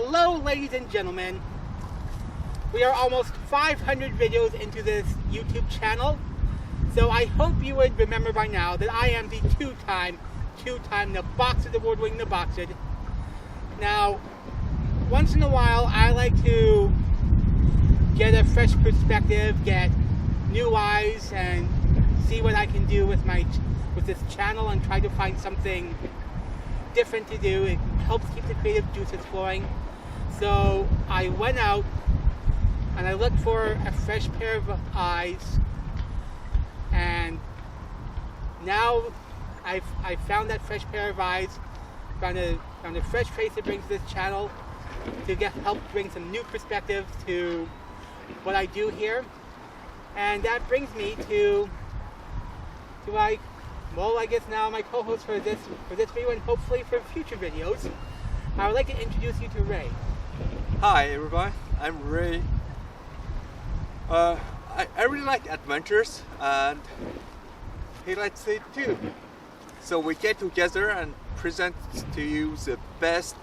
Hello, ladies and gentlemen. We are almost 500 videos into this YouTube channel, so I hope you would remember by now that I am the two-time Naboxed award-winning Naboxed. Now, once in a while, I like to get a fresh perspective, get new eyes, and see what I can do with this channel and try to find something different to do. It helps keep the creative juices flowing. So I went out and I looked for a fresh pair of eyes, and now I found that fresh pair of eyes, found a fresh face to bring to this channel to help bring some new perspective to what I do here. And that brings me to I guess now my co-host for this video and hopefully for future videos. I would like to introduce you to Ray. Hi everybody, I'm Ray. I really like adventures, and he likes it too. So we get together and present to you the best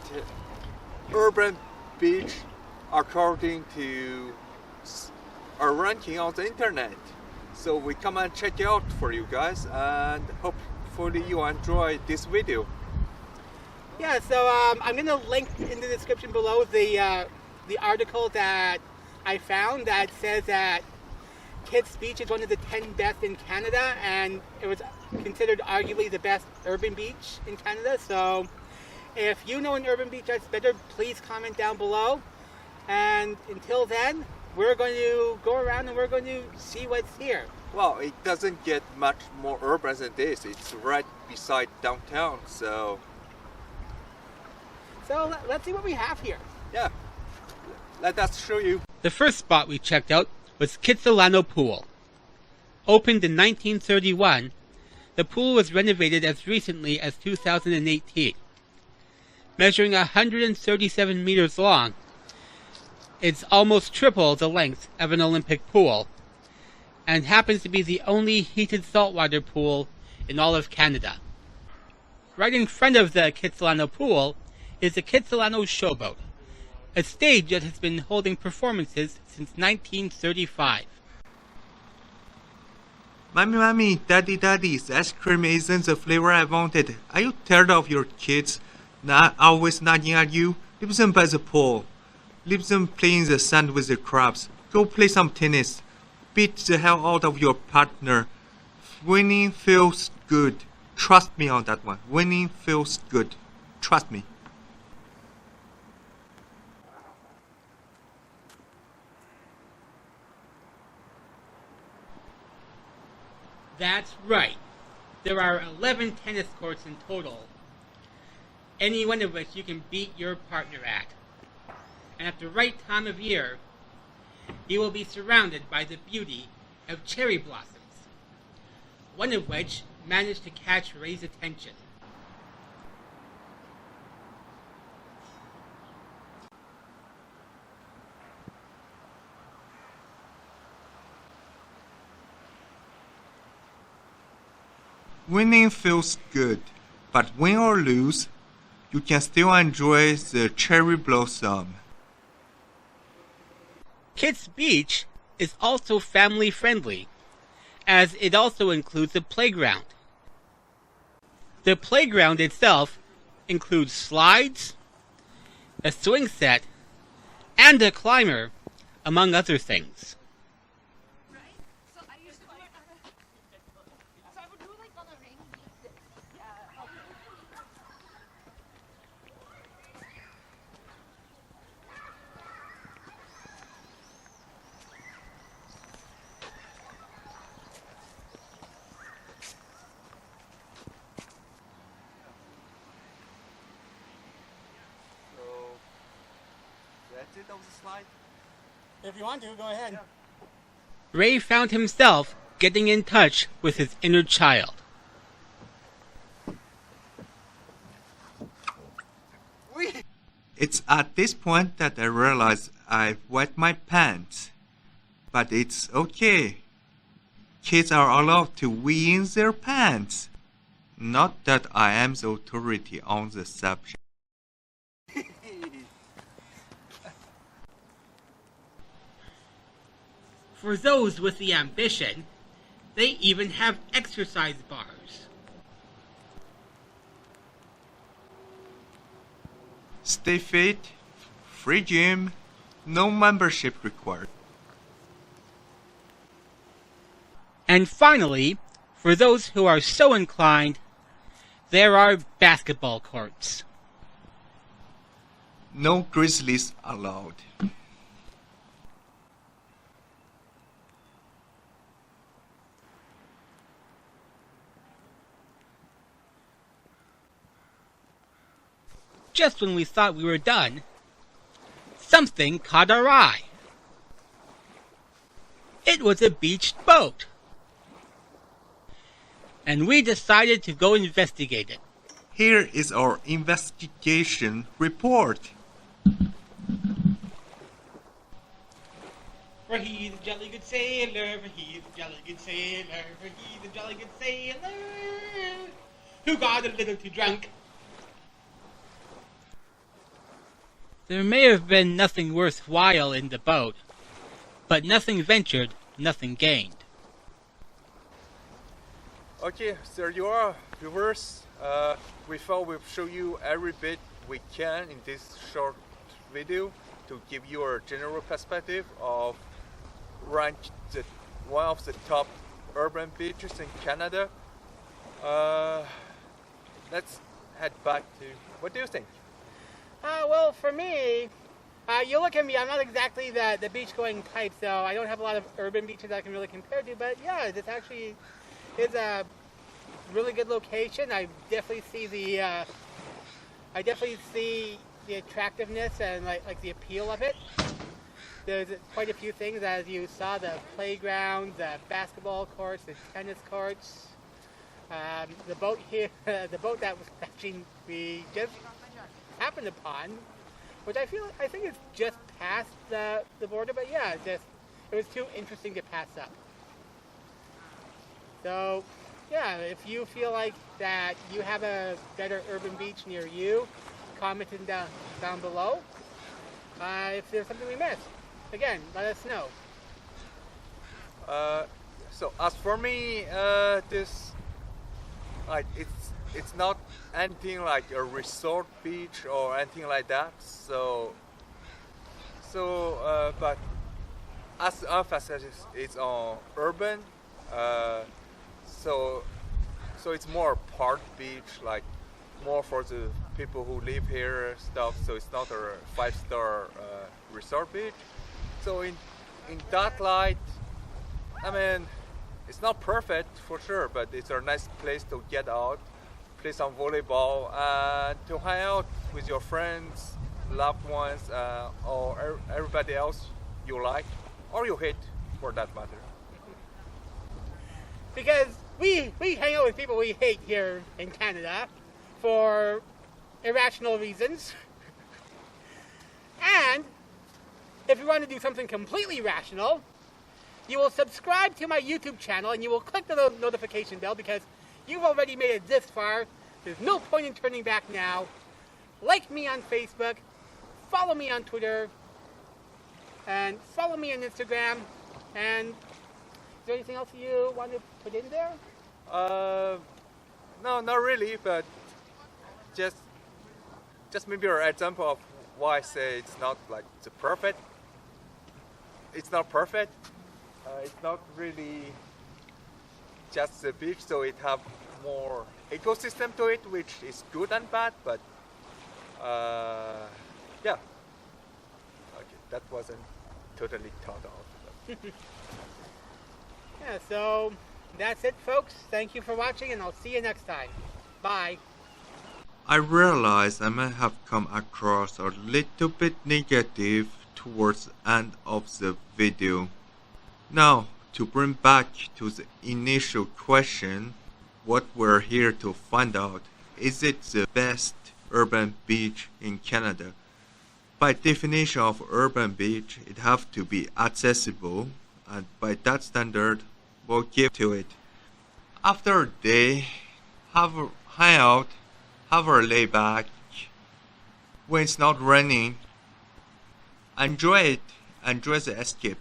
urban beach according to our ranking on the internet. So we come and check it out for you guys, and hopefully you enjoy this video. Yeah, so I'm going to link in the description below the article that I found that says that Kits Beach is one of the 10 best in Canada, and it was considered arguably the best urban beach in Canada. So if you know an urban beach that's better, please comment down below. And until then, we're going to go around and we're going to see what's here. Well, it doesn't get much more urban than this. It's right beside downtown, so let's see what we have here. Yeah, let us show you. The first spot we checked out was Kitsilano Pool. Opened in 1931, the pool was renovated as recently as 2018. Measuring 137 meters long, it's almost triple the length of an Olympic pool, and happens to be the only heated saltwater pool in all of Canada. Right in front of the Kitsilano Pool is the Kitsilano Showboat, a stage that has been holding performances since 1935. Mommy, Daddy, this ice cream isn't the flavor I wanted. Are you tired of your kids not always nagging at you? Leave them by the pool. Leave them play in the sand with the crabs. Go play some tennis. Beat the hell out of your partner. Winning feels good. Trust me on that one. Winning feels good. Trust me. That's right. There are 11 tennis courts in total, any one of which you can beat your partner at. And at the right time of year, you will be surrounded by the beauty of cherry blossoms, one of which managed to catch Ray's attention. Winning feels good, but win or lose, you can still enjoy the cherry blossom. Kits Beach is also family friendly, as it also includes a playground. The playground itself includes slides, a swing set, and a climber, among other things. That's it of the slide. If you want to, go ahead. Ray found himself getting in touch with his inner child. It's at this point that I realize I've wet my pants. But it's okay. Kids are allowed to wee in their pants. Not that I am the authority on the subject. for those with the ambition, they even have exercise bars. Stay fit, free gym, no membership required. And finally, for those who are so inclined, there are basketball courts. No Grizzlies allowed. Just when we thought we were done, something caught our eye. It was a beached boat. And we decided to go investigate it. Here is our investigation report. For he's a jolly good sailor, for he's a jolly good sailor, for he's a jolly good sailor, who got a little too drunk. There may have been nothing worthwhile in the boat, but nothing ventured, nothing gained. Okay, there you are, viewers. We thought we'd show you every bit we can in this short video to give you a general perspective of ranked one of the top urban beaches in Canada. Let's head back to, what do you think? Well, for me, you look at me, I'm not exactly the beach-going type, so I don't have a lot of urban beaches that I can really compare to, but yeah, this actually is a really good location. I definitely see the attractiveness and like the appeal of it. There's quite a few things, as you saw, the playgrounds, the basketball courts, the tennis courts. The boat here, the boat that was actually we just happened upon, which I think it's just past the border, but yeah, it was too interesting to pass up. So yeah, if you feel like that you have a better urban beach near you, comment it down below. If there's something we missed, again, let us know. So as for me, this it's not anything like a resort beach or anything like that. But as the emphasis is on urban, so it's more park beach, like more for the people who live here stuff. So it's not a 5-star resort beach. So in that light, I mean, it's not perfect for sure, but it's a nice place to get out, play some volleyball, and to hang out with your friends, loved ones, or everybody else you like or you hate, for that matter. Because we hang out with people we hate here in Canada for irrational reasons. And if you want to do something completely rational, you will subscribe to my YouTube channel and you will click the notification bell, because you've already made it this far. There's no point in turning back now. Like me on Facebook, follow me on Twitter, and follow me on Instagram. And is there anything else you want to put in there? No, not really, but just maybe an example of why I say it's not like the perfect. It's not perfect. It's not really just the beach, so it have more ecosystem to it, which is good and bad. But yeah, okay, that wasn't totally thought of. Yeah, so that's it, folks. Thank you for watching, and I'll see you next time. Bye. I realize I may have come across a little bit negative towards the end of the video. Now, to bring back to the initial question, what we're here to find out, is it the best urban beach in Canada? By definition of urban beach, it have to be accessible, and by that standard, we'll give to it. After a day, have a hangout, have a lay back. When it's not raining, enjoy it, enjoy the escape.